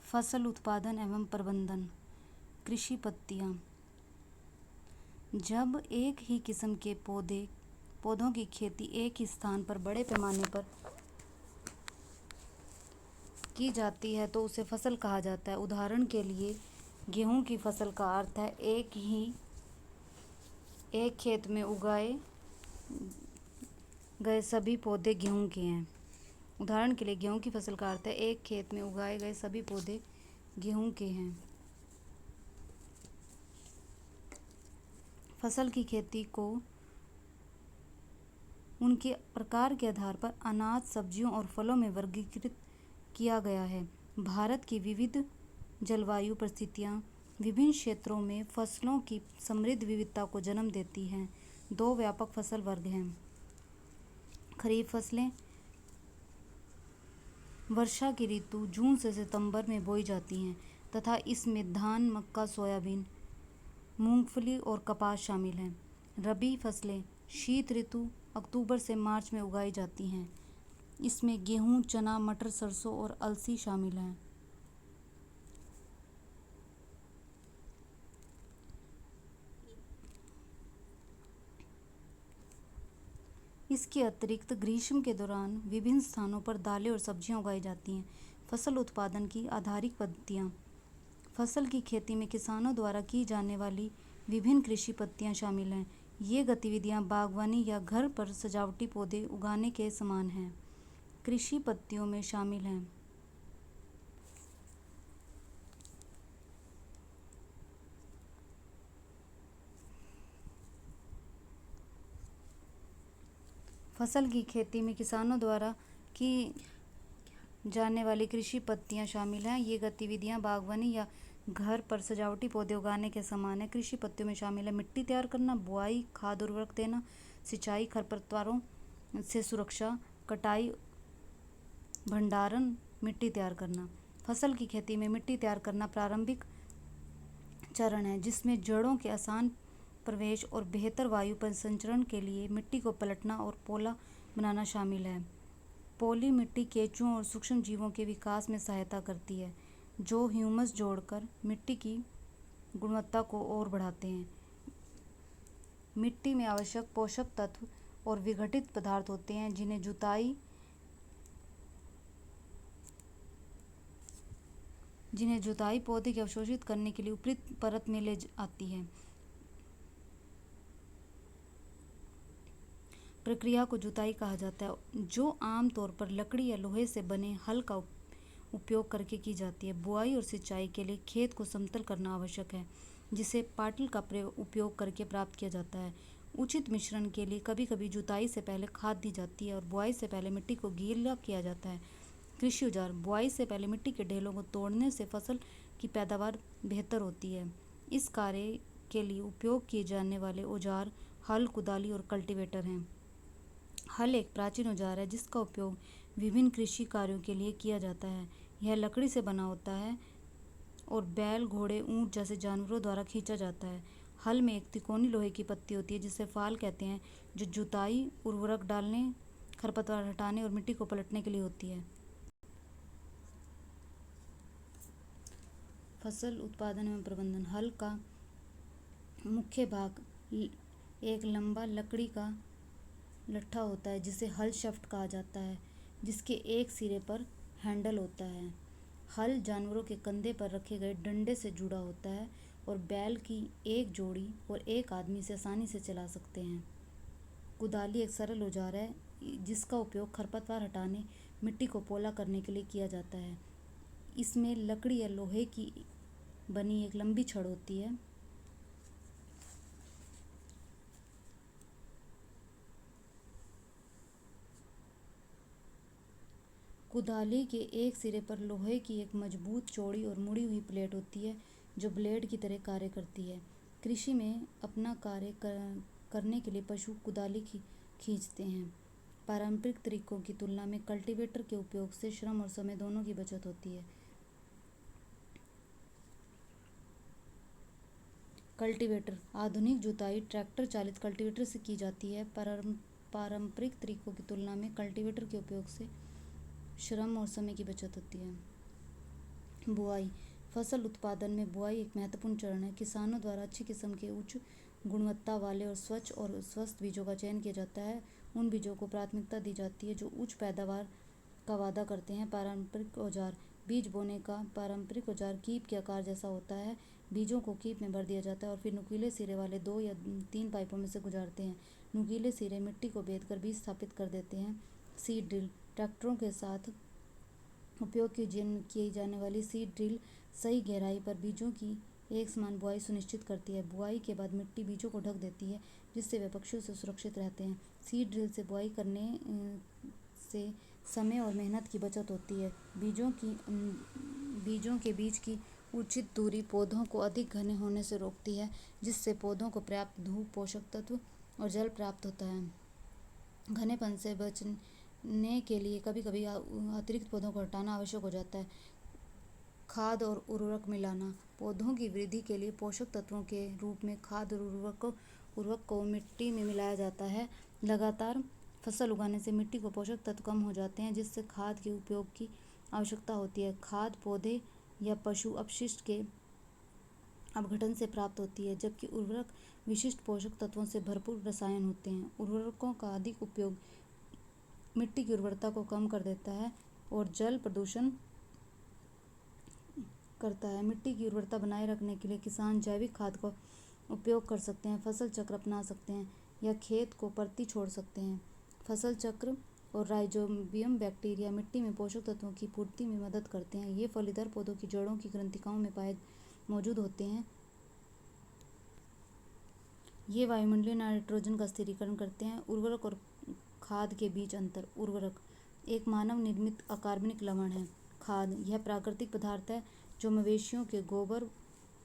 फसल उत्पादन एवं प्रबंधन। कृषि पत्तियाँ। जब एक ही किस्म के पौधों की खेती एक ही स्थान पर बड़े पैमाने पर की जाती है तो उसे फसल कहा जाता है। उदाहरण के लिए गेहूं की फसल का अर्थ है एक खेत में उगाए गए सभी पौधे गेहूं के हैं। उदाहरण के लिए गेहूं की फसल का अर्थ है एक खेत में उगाए गए सभी पौधे गेहूं के हैं। फसल की खेती को उनके प्रकार के आधार पर अनाज, सब्जियों और फलों में वर्गीकृत किया गया है। भारत की विविध जलवायु परिस्थितियां विभिन्न क्षेत्रों में फसलों की समृद्ध विविधता को जन्म देती हैं। दो व्यापक फसल वर्ग हैं। खरीफ फसलें वर्षा की ऋतु जून से सितंबर में बोई जाती हैं तथा इसमें धान, मक्का, सोयाबीन, मूंगफली और कपास शामिल हैं। रबी फसलें शीत ऋतु अक्टूबर से मार्च में उगाई जाती हैं। इसमें गेहूं, चना, मटर, सरसों और अलसी शामिल हैं। इसके अतिरिक्त ग्रीष्म के दौरान विभिन्न स्थानों पर दालें और सब्जियां उगाई जाती हैं। फसल उत्पादन की आधारिक पद्धतियाँ। फसल की खेती में किसानों द्वारा की जाने वाली विभिन्न कृषि पद्धतियाँ शामिल हैं। ये गतिविधियाँ बागवानी या घर पर सजावटी पौधे उगाने के समान हैं। कृषि पद्धतियों में शामिल हैं फसल की खेती में किसानों द्वारा की जाने वाली कृषि पद्धतियाँ शामिल हैं। ये गतिविधियाँ बागवानी या घर पर सजावटी पौधे उगाने के समान है। कृषि पद्धतियों में शामिल है मिट्टी तैयार करना, बुआई, खाद उर्वरक देना, सिंचाई, खरपतवारों से सुरक्षा, कटाई, भंडारण, मिट्टी तैयार करना। फसल की खेती में मिट्टी तैयार करना प्रारंभिक चरण है जिसमें जड़ों के आसान प्रवेश और बेहतर वायु संचरण के लिए मिट्टी को पलटना और पोला बनाना शामिल है। पोली मिट्टी केंचुओं और सूक्ष्म जीवों के विकास में सहायता करती है जो ह्यूमस जोड़कर मिट्टी की गुणवत्ता को और बढ़ाते हैं। मिट्टी में आवश्यक पोषक तत्व और विघटित पदार्थ होते हैं जिन्हें जुताई पौधे के अवशोषित करने के लिए ऊपरी परत में ले आती है। प्रक्रिया को जुताई कहा जाता है जो आमतौर पर लकड़ी या लोहे से बने हल का उपयोग करके की जाती है। बुआई और सिंचाई के लिए खेत को समतल करना आवश्यक है जिसे पाटल का उपयोग करके प्राप्त किया जाता है। उचित मिश्रण के लिए कभी कभी जुताई से पहले खाद दी जाती है और बुआई से पहले मिट्टी को गीला किया जाता है। कृषि औजार। बुआई से पहले मिट्टी के ढेलों को तोड़ने से फसल की पैदावार बेहतर होती है। इस कार्य के लिए उपयोग किए जाने वाले औजार हल, कुदाली और कल्टीवेटर हैं। हल एक प्राचीन औजार है जिसका उपयोग विभिन्न कृषि कार्यों के लिए किया जाता है। यह लकड़ी से बना होता है और बैल, घोड़े, ऊंट जैसे जानवरों द्वारा खींचा जाता है। हल में एक तिकोनी लोहे की पत्ती होती है जिसे फाल कहते हैं जो जुताई, उर्वरक डालने, खरपतवार हटाने और मिट्टी को पलटने के लिए होती है। फसल उत्पादन एवं प्रबंधन। हल का मुख्य भाग एक लंबा लकड़ी का लट्ठा होता है जिसे हल शाफ्ट कहा जाता है जिसके एक सिरे पर हैंडल होता है। हल जानवरों के कंधे पर रखे गए डंडे से जुड़ा होता है और बैल की एक जोड़ी और एक आदमी से आसानी से चला सकते हैं। कुदाली एक सरल औजार है जिसका उपयोग खरपतवार हटाने, मिट्टी को पोला करने के लिए किया जाता है। इसमें लकड़ी या लोहे की बनी एक लंबी छड़ होती है। कुदाली के एक सिरे पर लोहे की एक मजबूत, चौड़ी और मुड़ी हुई प्लेट होती है जो ब्लेड की तरह कार्य करती है। कृषि में अपना कार्य करने के लिए पशु कुदाली खींचते हैं। पारंपरिक तरीकों की तुलना में कल्टीवेटर के उपयोग से श्रम और समय दोनों की बचत होती है। कल्टीवेटर। आधुनिक जुताई ट्रैक्टर चालित कल्टीवेटर से की जाती है। पारंपरिक तरीकों की तुलना में कल्टीवेटर के उपयोग से श्रम और समय की बचत होती है। बुआई। फसल उत्पादन में बुआई एक महत्वपूर्ण चरण है। किसानों द्वारा अच्छी किस्म के उच्च गुणवत्ता वाले और स्वच्छ और स्वस्थ बीजों का चयन किया जाता है। उन बीजों को प्राथमिकता दी जाती है जो उच्च पैदावार का वादा करते हैं। पारंपरिक औजार। बीज बोने का पारंपरिक औजार कीप के आकार जैसा होता है। बीजों को कीप में भर दिया जाता है और फिर नुकीले सिरे वाले 2 या 3 पाइपों में से गुजारते हैं। नुकीले सिरे मिट्टी को बेधकर बीज स्थापित कर देते हैं। Seed drill. ट्रैक्टरों के साथ उपयोग की जाने वाली सीड ड्रिल सही गहराई पर बीजों की एक समान बुआई सुनिश्चित करती है। बुआई के बाद मिट्टी बीजों को ढक देती है जिससे वे पक्षियों से सुरक्षित रहते हैं। सीड ड्रिल से बुआई करने से समय और मेहनत की बचत होती है। बीजों के बीच की उचित दूरी पौधों को अधिक घने होने से रोकती है जिससे पौधों को पर्याप्त धूप, पोषक तत्व और जल प्राप्त होता है। घनेपन से बचने के लिए कभी कभी अतिरिक्त पौधों को हटाना आवश्यक हो जाता है। खाद और उर्वरक मिलाना। पौधों की वृद्धि के लिए पोषक तत्वों के रूप में खाद और उर्वरक को मिट्टी में मिलाया जाता है। लगातार फसल उगाने से मिट्टी को पोषक तत्व कम हो जाते हैं जिससे खाद के उपयोग की आवश्यकता होती है। खाद पौधे या पशु अपशिष्ट के अपघटन से प्राप्त होती है जबकि उर्वरक विशिष्ट पोषक तत्वों से भरपूर रसायन होते हैं। उर्वरकों का अधिक उपयोग मिट्टी की उर्वरता को कम कर देता है और जल प्रदूषण करता है। मिट्टी की उर्वरता बनाए रखने के लिए किसान जैविक खाद का उपयोग कर सकते हैं, फसल चक्र अपना सकते हैं या खेत को परती छोड़ सकते हैं। फसल चक्र और राइजोबियम बैक्टीरिया मिट्टी में पोषक तत्वों की पूर्ति में मदद करते हैं। ये फलीदार पौधों की जड़ों की ग्रंथिकाओं में मौजूद होते हैं। ये वायुमंडलीय नाइट्रोजन का स्थिरीकरण करते हैं। उर्वरक और खाद के बीच अंतर। उर्वरक एक मानव निर्मित अकार्बनिक लवण है। खाद यह प्राकृतिक पदार्थ है जो मवेशियों के गोबर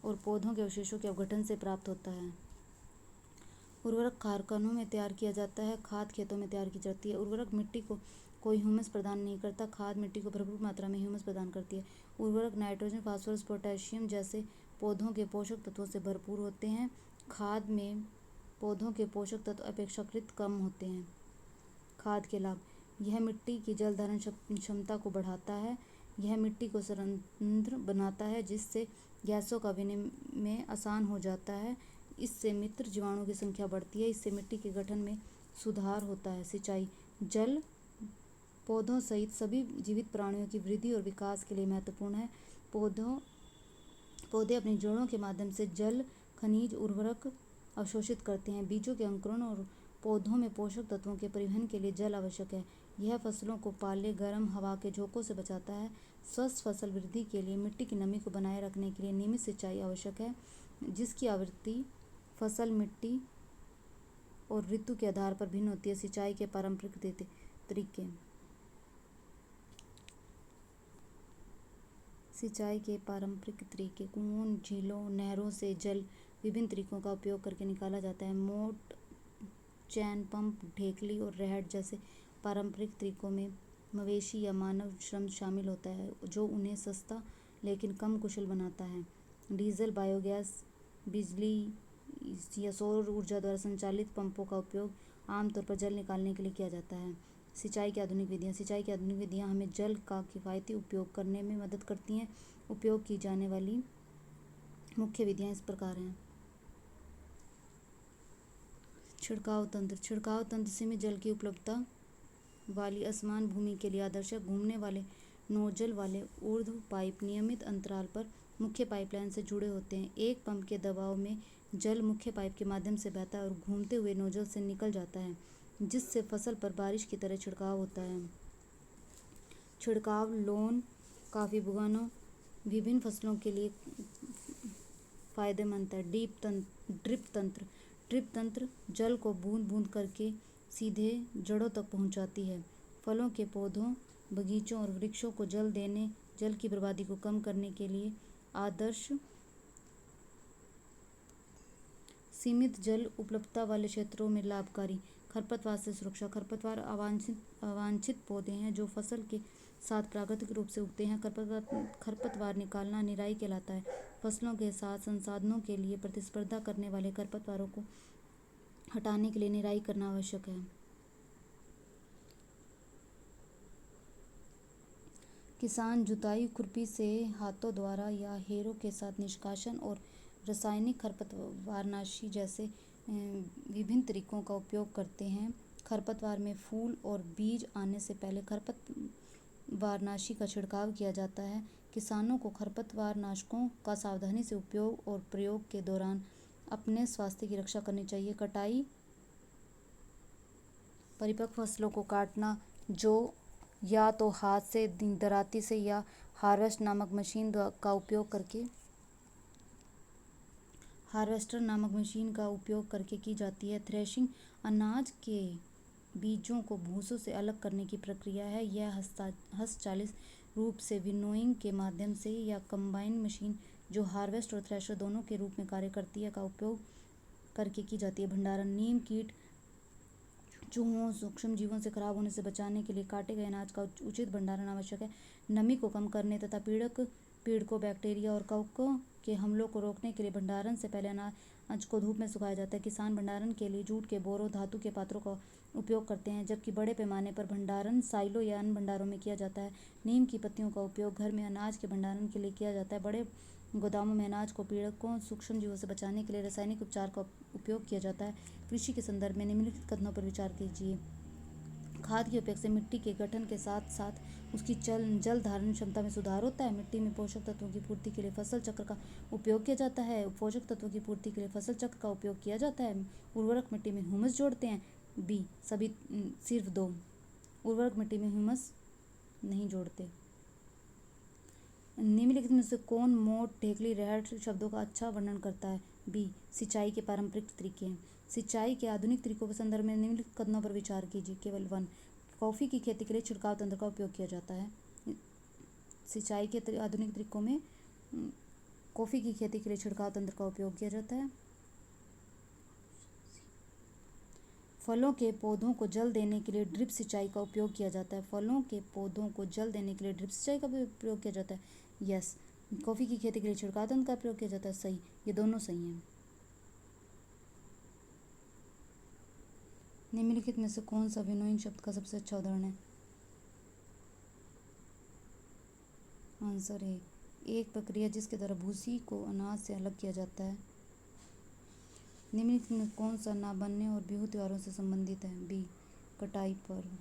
और पौधों के अवशेषों के अपघटन से प्राप्त होता है। उर्वरक कारखानों में तैयार किया जाता है, खाद खेतों में तैयार की जाती है। उर्वरक मिट्टी को कोई ह्यूमस प्रदान नहीं करता, खाद मिट्टी को भरपूर मात्रा में ह्यूमस प्रदान करती है। उर्वरक नाइट्रोजन, फास्फोरस, पोटेशियम जैसे पौधों के पोषक तत्वों से भरपूर होते हैं। खाद में पौधों के पोषक तत्व अपेक्षाकृत कम होते हैं। खाद के लाभ। यह मिट्टी की जल धारण क्षमता को बढ़ाता है। यह मिट्टी को सड़ंध्र बनाता है जिससे गैसों का विनिमय आसान हो जाता है। इससे मित्र जीवाणुओं की संख्या बढ़ती है। इससे मिट्टी के गठन में सुधार होता है। सिंचाई। जल पौधों सहित सभी जीवित प्राणियों की वृद्धि और विकास के लिए महत्वपूर्ण है। पौधे अपनी जड़ों के माध्यम से जल, खनिज, उर्वरक अवशोषित करते हैं। बीजों के अंकुरण और पौधों में पोषक तत्वों के परिवहन के लिए जल आवश्यक है। यह फसलों को पाले गर्म हवा के झोंकों से बचाता है। स्वस्थ फसल वृद्धि के लिए मिट्टी की नमी को बनाए रखने के लिए नियमित सिंचाई आवश्यक है जिसकी आवृत्ति फसल, मिट्टी और ऋतु के आधार पर भिन्न होती है। सिंचाई के पारंपरिक तरीके। सिंचाई के पारंपरिक तरीके। कुओं, झीलों, नहरों से जल विभिन्न तरीकों का उपयोग करके निकाला जाता है। मोट, चैन पंप, ढेकली और रहट जैसे पारंपरिक तरीकों में मवेशी या मानव श्रम शामिल होता है जो उन्हें सस्ता लेकिन कम कुशल बनाता है। डीजल, बायोगैस, बिजली या सौर ऊर्जा द्वारा संचालित पंपों का उपयोग आमतौर पर जल निकालने के लिए किया जाता है। सिंचाई की आधुनिक विधियाँ। सिंचाई की आधुनिक विधियाँ हमें जल का किफ़ायती उपयोग करने में मदद करती हैं। उपयोग की जाने वाली मुख्य विधियाँ इस प्रकार हैं। छिड़काव तंत्र। छिड़काव तंत्र सीमित जल की उपलब्धता वाली असमान भूमि के लिए आदर्श है। घूमने वाले नोजल वाले ऊर्ध्व पाइप नियमित अंतराल पर मुख्य पाइपलाइन से जुड़े होते हैं। एक पंप के दबाव में जल मुख्य पाइप के माध्यम से बहता है और घूमते हुए नोजल से निकल जाता है जिससे फसल पर बारिश की तरह छिड़काव होता है। छिड़काव लॉन, कॉफी बागानों, विभिन्न फसलों के लिए फायदेमंद है। ड्रिप तंत्र। ड्रिप तंत्र जल को बूंद बूंद करके सीधे जड़ों तक पहुंचाती है। फलों के पौधों, बगीचों और वृक्षों को जल देने, जल की बर्बादी को कम करने के लिए आदर्श। सीमित जल उपलब्धता वाले क्षेत्रों में लाभकारी। खरपतवार से सुरक्षा। खरपतवार अवांछित पौधे हैं जो फसल के साथ प्राकृतिक रूप से उगते हैं। खरपतवार निकालना निराई कहलाता है। फसलों के साथ संसाधनों के लिए प्रतिस्पर्धा करने वाले खरपतवारों को हटाने के लिए निराई करना आवश्यक है। किसान जुताई खुरपी से हाथों द्वारा या हेरों के साथ निष्कासन और रासायनिक खरपतवारनाशी जैसे विभिन्न तरीकों का उपयोग करते हैं। खरपतवार में फूल और बीज आने से पहले खरपतवारनाशी का छिड़काव किया जाता है। किसानों को खरपतवारनाशकों का सावधानी से उपयोग और प्रयोग के दौरान अपने स्वास्थ्य की रक्षा करनी चाहिए। कटाई परिपक्व फसलों को काटना, जो या तो हाथ से, दराती से या हार्वेस्टर नामक मशीन का उपयोग करके की जाती है। थ्रेशिंग अनाज के बीजों को भूसों से अलग करने की प्रक्रिया है। यह हस्तचालित रूप से विनोइंग के माध्यम से या कंबाइन मशीन, जो हार्वेस्टर और थ्रेशर दोनों के रूप में कार्य करती है, का उपयोग करके की जाती है। भंडारण नीम कीट, चूहों, सूक्ष्म जीवों से खराब होने से बचाने के लिए काटे गए अनाज का उचित भंडारण आवश्यक है। नमी को कम करने तथा पीड़कों, बैक्टीरिया और कवकों के हमलों को रोकने के लिए भंडारण से पहले अनाज को धूप में सुखाया जाता है। किसान भंडारण के लिए जूट के बोरों, धातु के पात्रों का उपयोग करते हैं, जबकि बड़े पैमाने पर भंडारण साइलो या अन्य भंडारों में किया जाता है। नीम की पत्तियों का उपयोग घर में अनाज के भंडारण के लिए किया जाता है। बड़े गोदामों में अनाज को पीड़कों, सूक्ष्म जीवों से बचाने के लिए रासायनिक उपचार का उपयोग किया जाता है। कृषि के संदर्भ में निम्नलिखित कथनों पर विचार कीजिए। खाद के उपयोग से मिट्टी के गठन के साथ साथ उसकी जल धारण क्षमता में सुधार होता है। मिट्टी में पोषक तत्वों की पूर्ति के लिए फसल चक्र का उपयोग किया जाता है। पोषक तत्वों की पूर्ति के लिए फसल चक्र का उपयोग किया जाता है। उर्वरक मिट्टी में ह्यूमस जोड़ते हैं। बी सभी सिर्फ दो। उर्वरक मिट्टी में ह्यूमस नहीं जोड़ते। निम्नलिखित में से कौन मोट, ढेकली, रहड़ शब्दों का अच्छा वर्णन करता है? बी सिंचाई के पारंपरिक तरीके हैं। सिंचाई के आधुनिक तरीकों के संदर्भ में निम्नलिखित कथनों पर विचार कीजिए। केवल 1। कॉफी की खेती के लिए छिड़काव तंत्र का उपयोग किया जाता है। सिंचाई के आधुनिक तरीकों में कॉफी की खेती के लिए छिड़काव तंत्र का उपयोग किया जाता है। फलों के पौधों को जल देने के लिए ड्रिप सिंचाई का उपयोग किया जाता है। फलों के पौधों को जल देने के लिए ड्रिप सिंचाई का उपयोग किया जाता है। यस। कॉफी की खेती के लिए छिड़काव तंत्र का प्रयोग किया जाता है। सही। ये दोनों सही हैं। निम्नलिखित में से कौन सा विनोइंग शब्द का सबसे अच्छा उदाहरण है? Answer A. एक प्रक्रिया जिसके द्वारा भूसी को अनाज से अलग किया जाता है। निम्नलिखित में कौन सा ना बनने और बिहू त्योहारों से संबंधित है? बी कटाई पर्व।